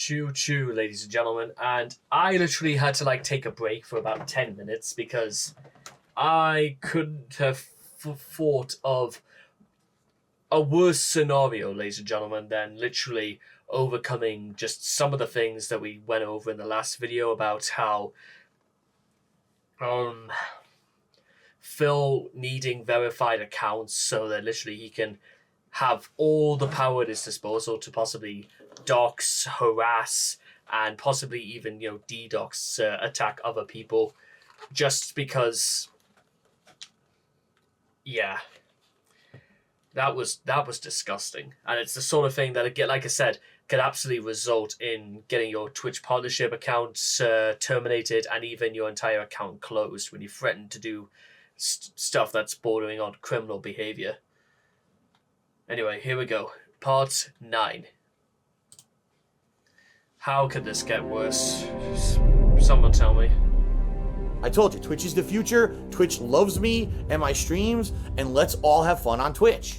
Choo choo, ladies and gentlemen. And I literally had to take a break for about 10 minutes because I couldn't have thought of a worse scenario, ladies and gentlemen, than literally overcoming just some of the things that we went over in the last video about how Phil needing verified accounts so that literally he can have all the power at his disposal to possibly dox, harass, and possibly even, DDoS attack other people just because, yeah, that was disgusting. And it's the sort of thing that, again, like I said, could absolutely result in getting your Twitch partnership accounts terminated and even your entire account closed when you threaten to do stuff that's bordering on criminal behavior. Anyway, here we go. Part 9. How could this get worse? Someone tell me. I told you, Twitch is the future. Twitch loves me and my streams, and let's all have fun on Twitch.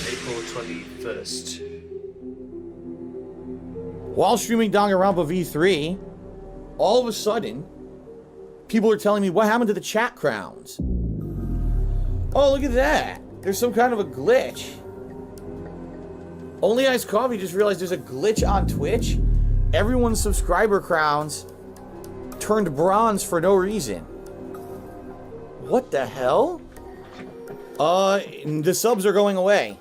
April 21st. While streaming Danganronpa V3, all of a sudden, people are telling me, what happened to the chat crowns? Oh, look at that. There's some kind of a glitch. Only Iced Coffee just realized there's a glitch on Twitch. Everyone's subscriber crowns turned bronze for no reason. What the hell? The subs are going away.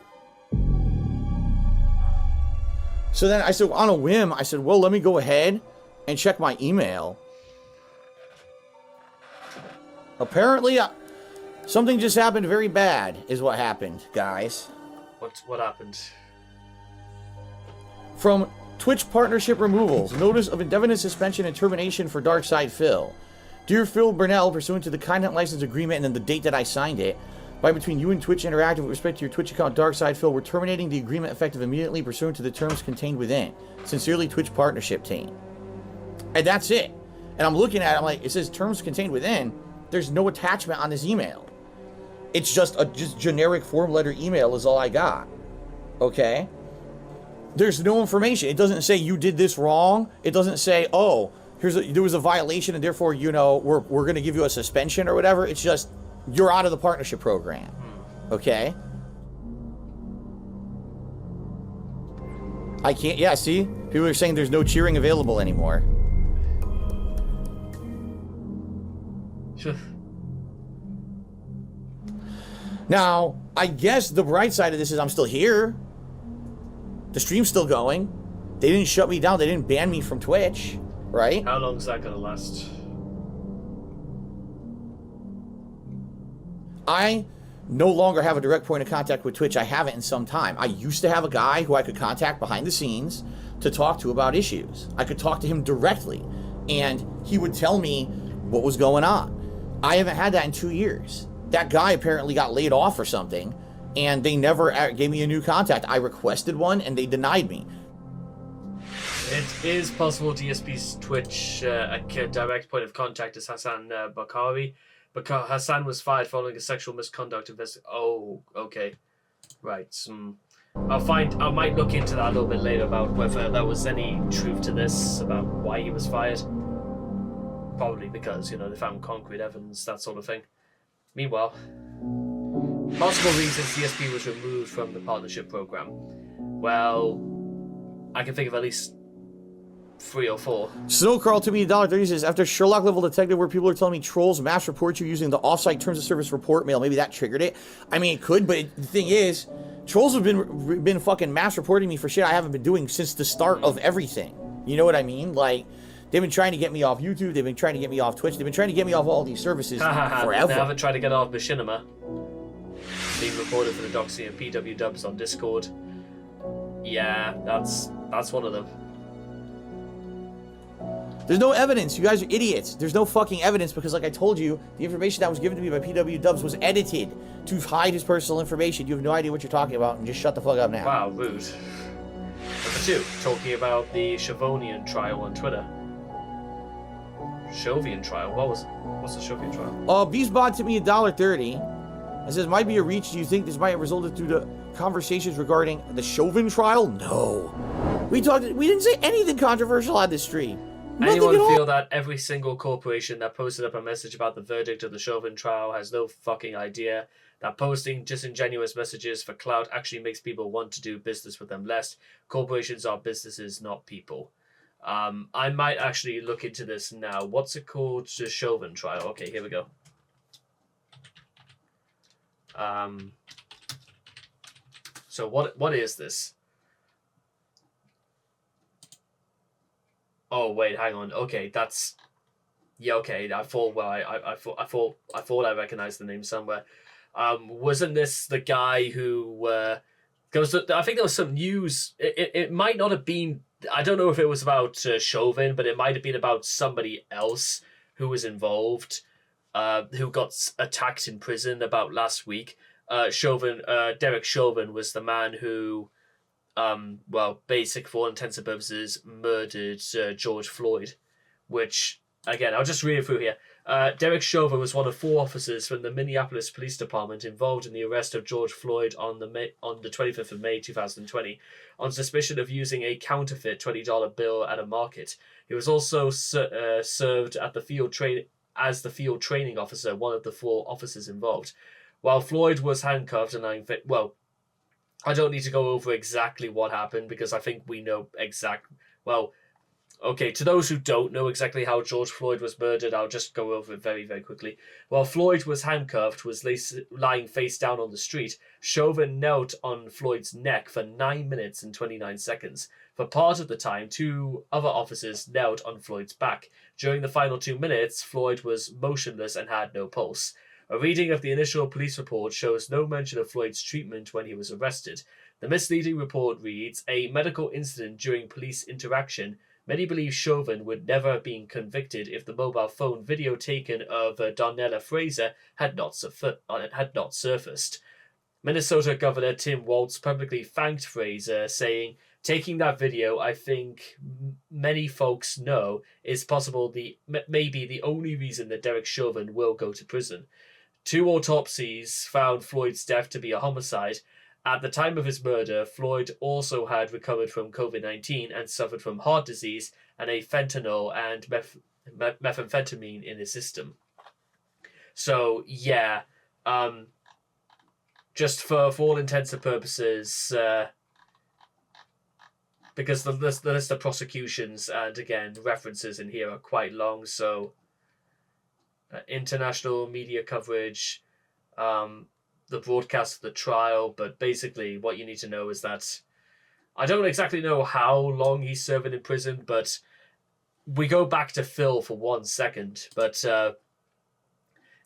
So then I said, on a whim, I said, well, let me go ahead and check my email. Apparently, something just happened very bad, is what happened, guys. What happened? From Twitch partnership removals, notice of indefinite suspension and termination for Darkside Phil. Dear Phil Burnell, pursuant to the content license agreement and then the date that I signed it, by between you and Twitch Interactive with respect to your Twitch account Darkside Phil, we're terminating the agreement effective immediately pursuant to the terms contained within. Sincerely, Twitch partnership team. And that's it. And I'm looking at it, I'm like, it says terms contained within. There's no attachment on this email. It's just a generic form letter email is all I got. Okay? There's no information. It doesn't say you did this wrong. It doesn't say, oh, there was a violation and therefore, we're going to give you a suspension or whatever. It's just, you're out of the partnership program. Okay? I can't, yeah, see? People are saying there's no cheering available anymore. Now, I guess the bright side of this is I'm still here. The stream's still going. They didn't shut me down. They didn't ban me from Twitch, right? How long is that going to last? I no longer have a direct point of contact with Twitch. I haven't in some time. I used to have a guy who I could contact behind the scenes to talk to about issues. I could talk to him directly, and he would tell me what was going on. I haven't had that in 2 years. That guy apparently got laid off or something, and they never gave me a new contact. I requested one, and they denied me. It is possible DSP's Twitch direct point of contact is Hassan Bakari. Because Hassan was fired following a sexual misconduct investigation. Oh, okay. Right. I might look into that a little bit later about whether there was any truth to this, about why he was fired. Probably because, they found concrete evidence, that sort of thing. Meanwhile, possible reasons DSP was removed from the partnership program. Well, I can think of at least 3 or 4. Snowcrawl to me $1.30 says, after Sherlock level detective where people are telling me trolls mass report you using the offsite terms of service report mail, maybe that triggered it. I mean, it could, but the thing is, trolls have been fucking mass reporting me for shit I haven't been doing since the start of everything. You know what I mean? Like, they've been trying to get me off YouTube, they've been trying to get me off Twitch, they've been trying to get me off all these services forever. They haven't tried to get off Machinima. Being reported for the doxing of PW Dubs on Discord. Yeah, that's one of them. There's no evidence. You guys are idiots. There's no fucking evidence because, like I told you, the information that was given to me by PW Dubs was edited to hide his personal information. You have no idea what you're talking about, and just shut the fuck up now. Wow, rude. Number 2, talking about the Shavonian trial on Twitter. Chauvin trial. What's the Chauvin trial? Beastbot tipped me $1.30. It says, might be a reach. Do you think this might have resulted due to conversations regarding the Chauvin trial? No. We didn't say anything controversial on this stream. Anyone feel that every single corporation that posted up a message about the verdict of the Chauvin trial has no fucking idea that posting disingenuous messages for clout actually makes people want to do business with them less? Corporations are businesses, not people. I might actually look into this now. What's it called? The Chauvin trial. Okay, here we go. So what is this? Oh wait, hang on. Okay, that's okay. I thought I recognized the name somewhere. Wasn't this the guy who? Because I think there was some news. It might not have been. I don't know if it was about Chauvin, but it might have been about somebody else who was involved, who got attacked in prison about last week. Derek Chauvin was the man who, basic for all intents and purposes, murdered George Floyd, which, again, I'll just read it through here. Derek Chauvin was one of 4 officers from the Minneapolis Police Department involved in the arrest of George Floyd on the 25th of May 2020 on suspicion of using a counterfeit $20 bill at a market. He was also served at the field as the field training officer, one of the 4 officers involved. While Floyd was handcuffed and I don't need to go over exactly what happened because I think we know okay, to those who don't know exactly how George Floyd was murdered, I'll just go over it very, very quickly. While Floyd was handcuffed, was lying face down on the street, Chauvin knelt on Floyd's neck for 9 minutes and 29 seconds. For part of the time, 2 other officers knelt on Floyd's back. During the final 2 minutes, Floyd was motionless and had no pulse. A reading of the initial police report shows no mention of Floyd's treatment when he was arrested. The misleading report reads, a medical incident during police interaction. Many believe Chauvin would never have been convicted if the mobile phone video taken of Donnella Fraser had not surfaced. Minnesota Governor Tim Walz publicly thanked Fraser, saying, taking that video, I think many folks know, is maybe the only reason that Derek Chauvin will go to prison. 2 autopsies found Floyd's death to be a homicide. At the time of his murder, Floyd also had recovered from COVID-19 and suffered from heart disease and a fentanyl and methamphetamine in his system. So, yeah, just for all intents and purposes, because the list of prosecutions and, again, references in here are quite long, so international media coverage, the broadcast of the trial, but basically what you need to know is that I don't exactly know how long he's serving in prison, but we go back to Phil for 1 second. But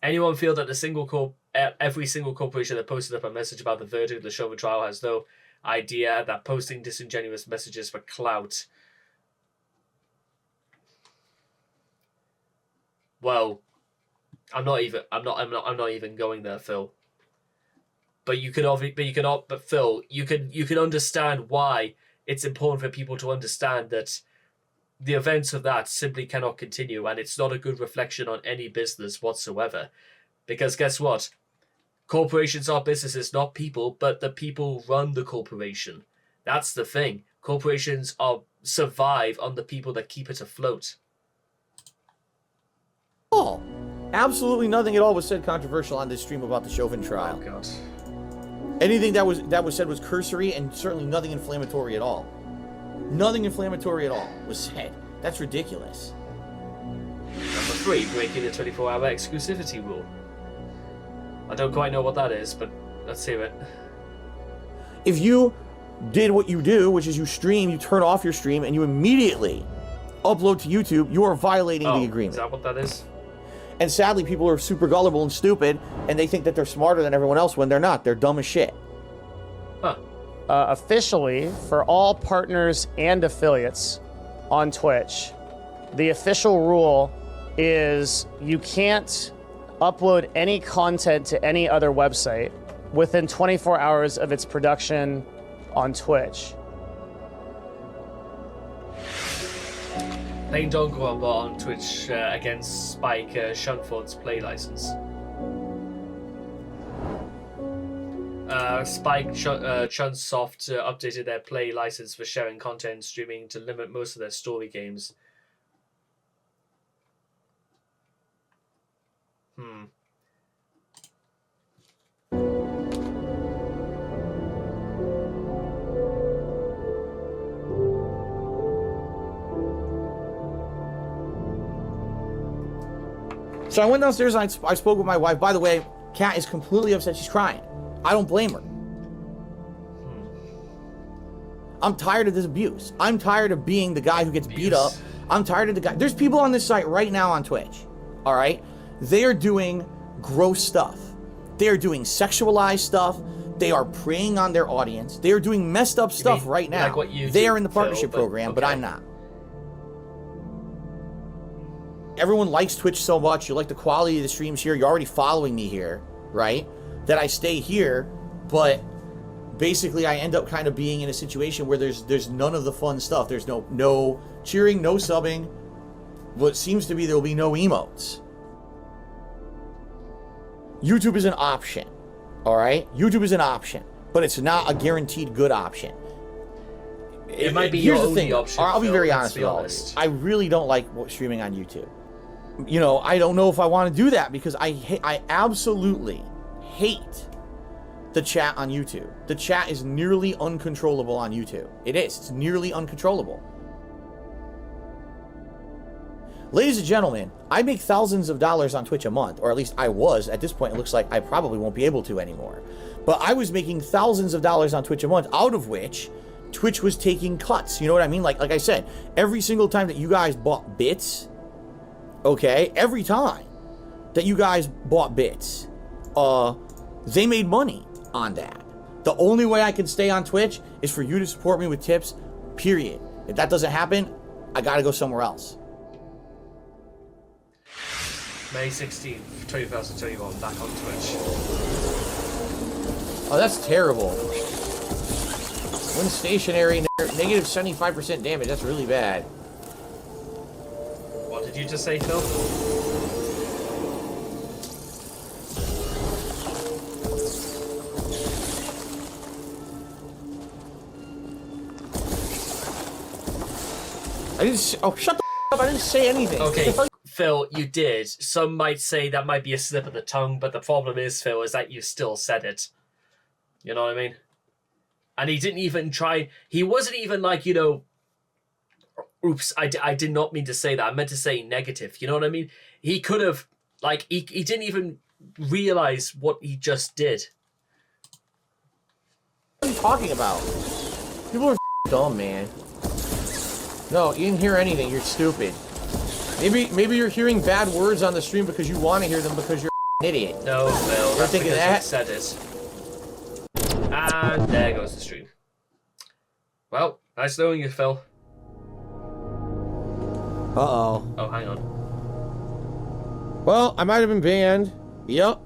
anyone feel that every single corporation that posted up a message about the verdict of the Chauvin trial has no idea that posting disingenuous messages for clout? Well, I'm not even going there, Phil. But Phil, you can understand why it's important for people to understand that the events of that simply cannot continue, and it's not a good reflection on any business whatsoever. Because guess what? Corporations are businesses, not people, but the people run the corporation. That's the thing. Corporations survive on the people that keep it afloat. Oh, absolutely nothing at all was said controversial on this stream about the Chauvin trial. Oh, God. Anything that was said was cursory and certainly nothing inflammatory at all. Nothing inflammatory at all was said. That's ridiculous. Number 3, breaking the 24-hour exclusivity rule. I don't quite know what that is, but let's hear it. If you did what you do, which is you stream, you turn off your stream, and you immediately upload to YouTube, you are violating the agreement. Is that what that is? And sadly, people are super gullible and stupid, and they think that they're smarter than everyone else when they're not. They're dumb as shit. Huh. Officially, for all partners and affiliates on Twitch, the official rule is you can't upload any content to any other website within 24 hours of its production on Twitch. Plain don't go on Twitch against Spike Shunford's play license. Spike Chunsoft updated their play license for sharing content and streaming to limit most of their story games. So I went downstairs and I spoke with my wife. By the way, Kat is completely upset. She's crying. I don't blame her. I'm tired of this abuse. I'm tired of being the guy who gets beat up. I'm tired of the guy. There's people on this site right now on Twitch. All right? They are doing gross stuff. They are doing sexualized stuff. They are preying on their audience. They are doing messed up stuff right now. Like what you they do, are in the partnership Phil, program, okay. but I'm not. Everyone likes Twitch so much. You like the quality of the streams here. You're already following me here, right? That I stay here, but basically I end up kind of being in a situation where there's none of the fun stuff. There's no cheering, no subbing. What seems to be there will be no emotes. YouTube is an option, all right? YouTube is an option, but it's not a guaranteed good option. It might be Here's your the only thing. option. I'll be Phil, very let's honest be with all of you. honest. I really don't like streaming on YouTube. You know, I don't know if I want to do that because I absolutely hate the chat on YouTube. The chat is nearly uncontrollable on YouTube. It is. It's nearly uncontrollable. Ladies and gentlemen, I make thousands of dollars on Twitch a month, or at least I was. At this point, it looks like I probably won't be able to anymore. But I was making thousands of dollars on Twitch a month, out of which Twitch was taking cuts. You know what I mean? Like I said, every single time that you guys bought bits, okay, every time that you guys bought bits, they made money on that. The only way I can stay on Twitch is for you to support me with tips, period. If that doesn't happen, I gotta go somewhere else. May 16th, 2021, back on Twitch. Oh, that's terrible. When stationary, negative 75% damage, that's really bad. What did you just say, Phil? I didn't oh, shut the up, I didn't say anything. Okay, Phil, you did. Some might say that might be a slip of the tongue, but the problem is, Phil, is that you still said it. You know what I mean? And he didn't even try. He wasn't even like, you know, oops, I did not mean to say that. I meant to say negative. You know what I mean? He could have, like, he didn't even realize what he just did. What are you talking about? People are dumb, man. No, you didn't hear anything. You're stupid. Maybe you're hearing bad words on the stream because you want to hear them because you're an idiot. No, Phil, that's thinking because that? you said it. And there goes the stream. Well, nice knowing you, Phil. Uh-oh. Oh, hang on. Well, I might have been banned. Yep.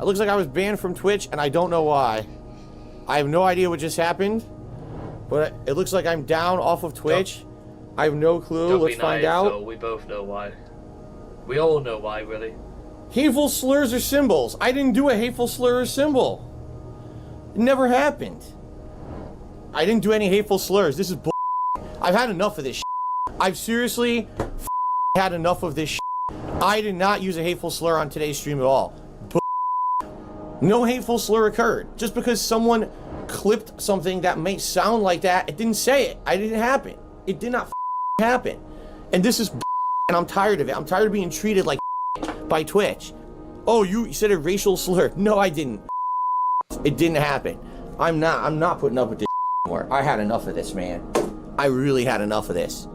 It looks like I was banned from Twitch, and I don't know why. I have no idea what just happened, but it looks like I'm down off of Twitch. I have no clue. Don't Let's be find naive, out. Phil. We both know why. We all know why, really. Hateful slurs or symbols. I didn't do a hateful slur or symbol. It never happened. I didn't do any hateful slurs. This is bull. I've had enough of this shit. I've seriously had enough of this shit. I did not use a hateful slur on today's stream at all. Bull. No hateful slur occurred. Just because someone clipped something that may sound like that, it didn't say it. It didn't happen. It did not happen. And this is bull, and I'm tired of it. I'm tired of being treated like by Twitch. Oh, you said a racial slur. No, I didn't. It didn't happen. I'm not putting up with this anymore. I had enough of this, man. I really had enough of this.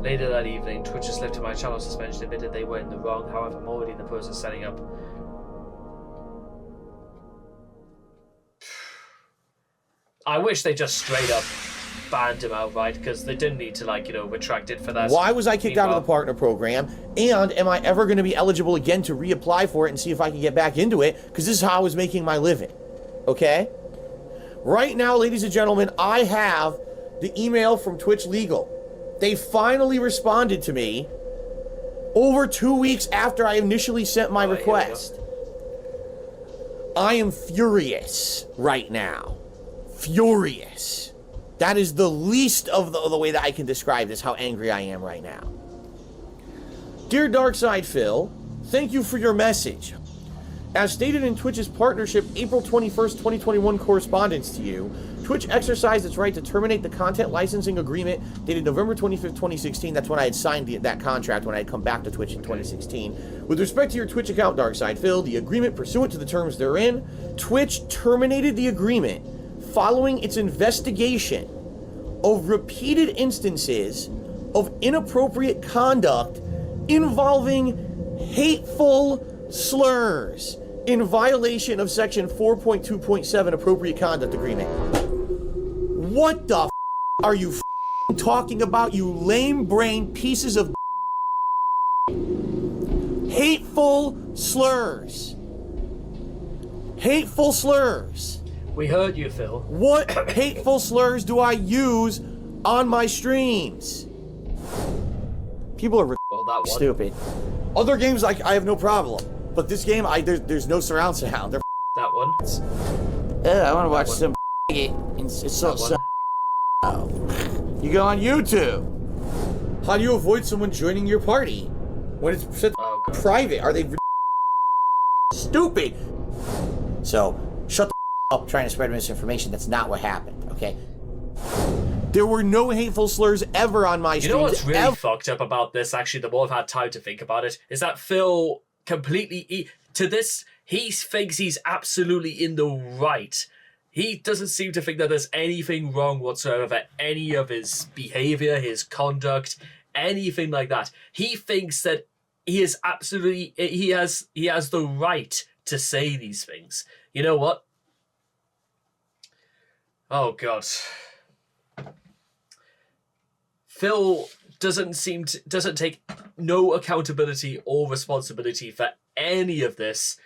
Later that evening, Twitch has lifted my channel suspension, admitted they were in the wrong. However, I'm already in the process of setting up. I wish they just straight up banned him outright, because they didn't need to, like, you know, retract it for that. Why was I kicked out of the partner program? And am I ever going to be eligible again to reapply for it and see if I can get back into it? Because this is how I was making my living. Okay? Right now, ladies and gentlemen, I have the email from Twitch Legal. They finally responded to me over 2 weeks after I initially sent my request. I am furious right now. Furious. That is the least of the way that I can describe this, how angry I am right now. Dear Darkside Phil, thank you for your message. As stated in Twitch's partnership April 21st, 2021 correspondence to you, Twitch exercised its right to terminate the content licensing agreement dated November 25th, 2016. That's when I had signed that contract when I had come back to Twitch in 2016. With respect to your Twitch account, Darkside Phil, the agreement pursuant to the terms therein, Twitch terminated the agreement following its investigation of repeated instances of inappropriate conduct involving hateful slurs in violation of Section 4.2.7 Appropriate Conduct Agreement. What the are you talking about, you lame-brained pieces of hateful slurs? Hateful slurs. We heard you, Phil. What hateful slurs do I use on my streams? People are stupid. Other games, like, I have no problem. But this game, there's no surround sound. They're that one. I want to watch some it's so You go on YouTube. How do you avoid someone joining your party when it's set private? Are they stupid? So, shut the up trying to spread misinformation. That's not what happened, okay? There were no hateful slurs ever on my streams. You know what's really fucked up about this, actually, the more I've had time to think about it, is that Phil completely... he thinks he's absolutely in the right. He doesn't seem to think that there's anything wrong whatsoever, any of his behavior, his conduct, anything like that. He thinks that he is absolutely... He has the right to say these things. You know what? Oh, God. Phil doesn't take no accountability or responsibility for any of this.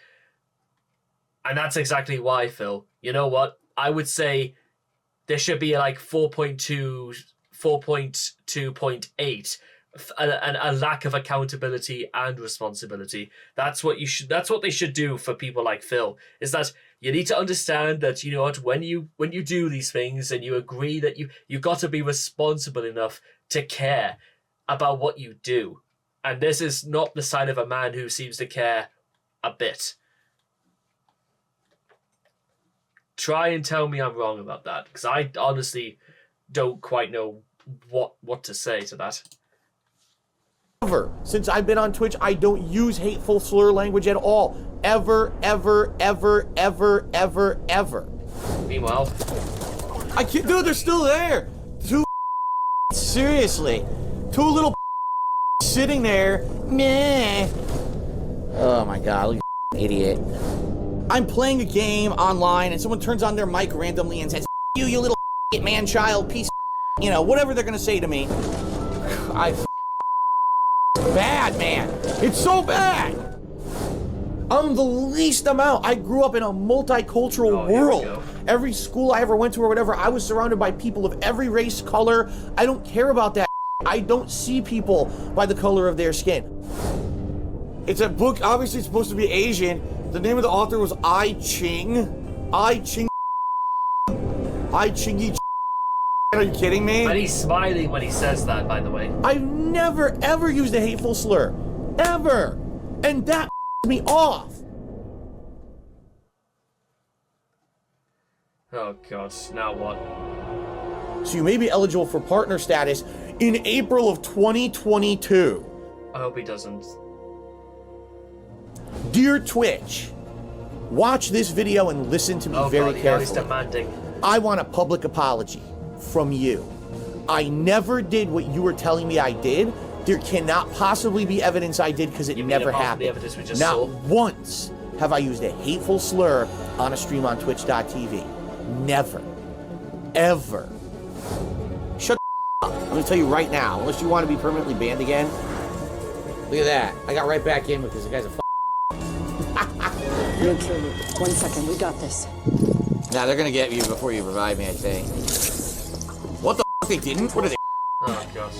And that's exactly why, Phil. You know what? I would say there should be like 4.2.8, a lack of accountability and responsibility. That's what they should do for people like Phil, is that you need to understand that, you know what, when you do these things and you agree that you got to be responsible enough to care about what you do. And this is not the sign of a man who seems to care a bit. Try and tell me I'm wrong about that, because I honestly don't quite know what to say to that. Ever since I've been on Twitch, I don't use hateful slur language at all. Ever, ever, ever, ever, ever, ever. Meanwhile, I can't, dude, they're still there. Seriously, two little sitting there. Meh. Oh my God, look at idiot. I'm playing a game online and someone turns on their mic randomly and says, you little man-child piece of, you know, whatever they're gonna say to me. Bad, man. It's so bad. I'm the least amount. I grew up in a multicultural world. Every school I ever went to or whatever, I was surrounded by people of every race, color. I don't care about that. I don't see people by the color of their skin. It's a book, obviously it's supposed to be Asian. The name of the author was I Ching. I Chingy. Are you kidding me? And he's smiling when he says that, by the way. I've never, ever used a hateful slur. Ever. And that me off. Oh, God. Now what? So you may be eligible for partner status in April of 2022. I hope he doesn't. Dear Twitch, watch this video and listen to me very carefully. He's demanding. I want a public apology from you. I never did what you were telling me I did. There cannot possibly be evidence I did because it never happened. Not once have I used a hateful slur on a stream on twitch.tv. Never. Ever. Shut the up. I'm going to tell you right now, unless you want to be permanently banned again. Look at that. I got right back in because the guy's a No trouble. 1 second, we got this. Nah, they're gonna get you before you revive me, I think. What the they didn't. What are they? Oh, gosh.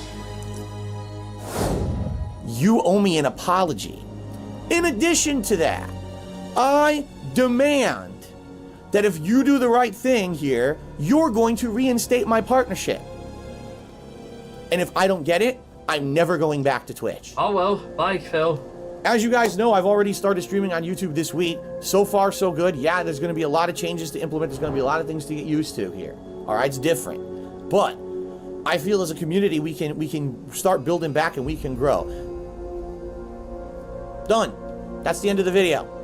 You owe me an apology. In addition to that, I demand that if you do the right thing here, you're going to reinstate my partnership. And if I don't get it, I'm never going back to Twitch. Oh, well. Bye, Phil. As you guys know, I've already started streaming on YouTube this week. So far, so good. Yeah, there's going to be a lot of changes to implement. There's going to be a lot of things to get used to here. All right, it's different. But I feel as a community, we can start building back and we can grow. Done. That's the end of the video.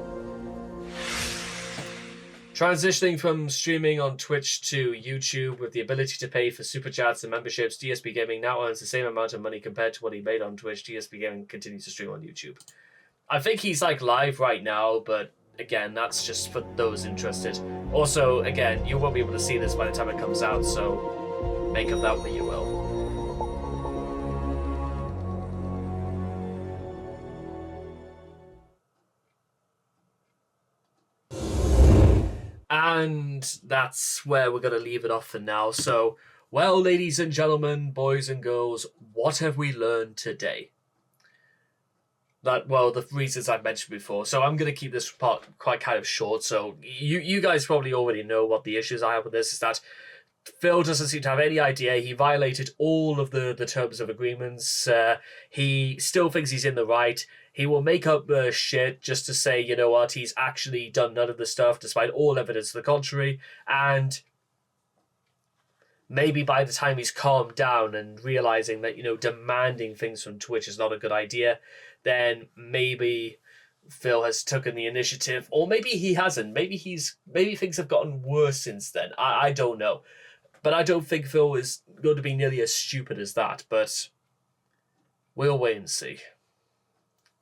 Transitioning from streaming on Twitch to YouTube with the ability to pay for super chats and memberships, DSP Gaming now earns the same amount of money compared to what he made on Twitch. DSP Gaming continues to stream on YouTube. I think he's like live right now, but again, that's just for those interested. Also, again, you won't be able to see this by the time it comes out, so make of that what you will. And that's where we're going to leave it off for now. So, well, ladies and gentlemen, boys and girls, what have we learned today? Well, the reasons I've mentioned before. So I'm going to keep this part quite kind of short. So you guys probably already know what the issues I have with this is that Phil doesn't seem to have any idea. He violated all of the terms of agreements. He still thinks he's in the right. He will make up shit just to say, you know what, he's actually done none of the stuff despite all evidence to the contrary. And maybe by the time he's calmed down and realizing that, you know, demanding things from Twitch is not a good idea, then maybe Phil has taken the initiative, or maybe he hasn't. Maybe things have gotten worse since then. I don't know. But I don't think Phil is going to be nearly as stupid as that, but we'll wait and see.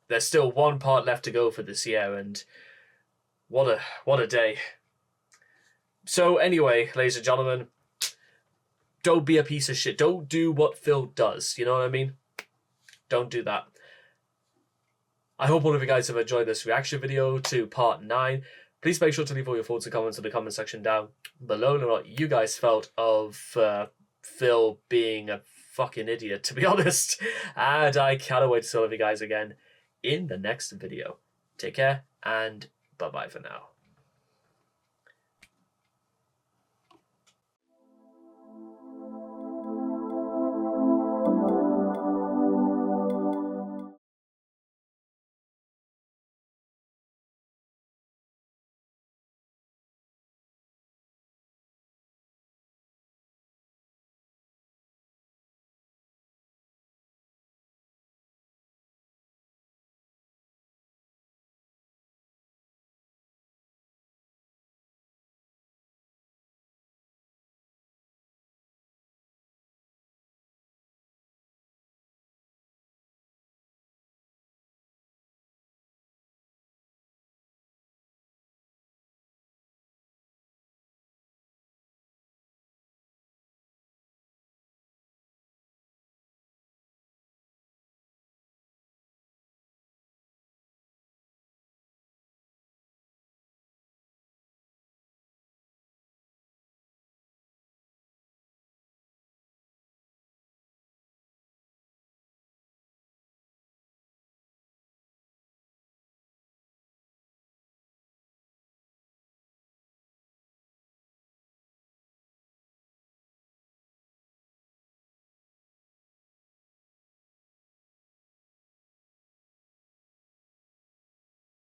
There's still one part left to go for this year, and what a day. So anyway, ladies and gentlemen, don't be a piece of shit. Don't do what Phil does. You know what I mean? Don't do that. I hope all of you guys have enjoyed this reaction video to part 9. Please make sure to leave all your thoughts and comments in the comment section down below and what you guys felt of Phil being a fucking idiot, to be honest. And I cannot wait to see all of you guys again in the next video. Take care and bye-bye for now.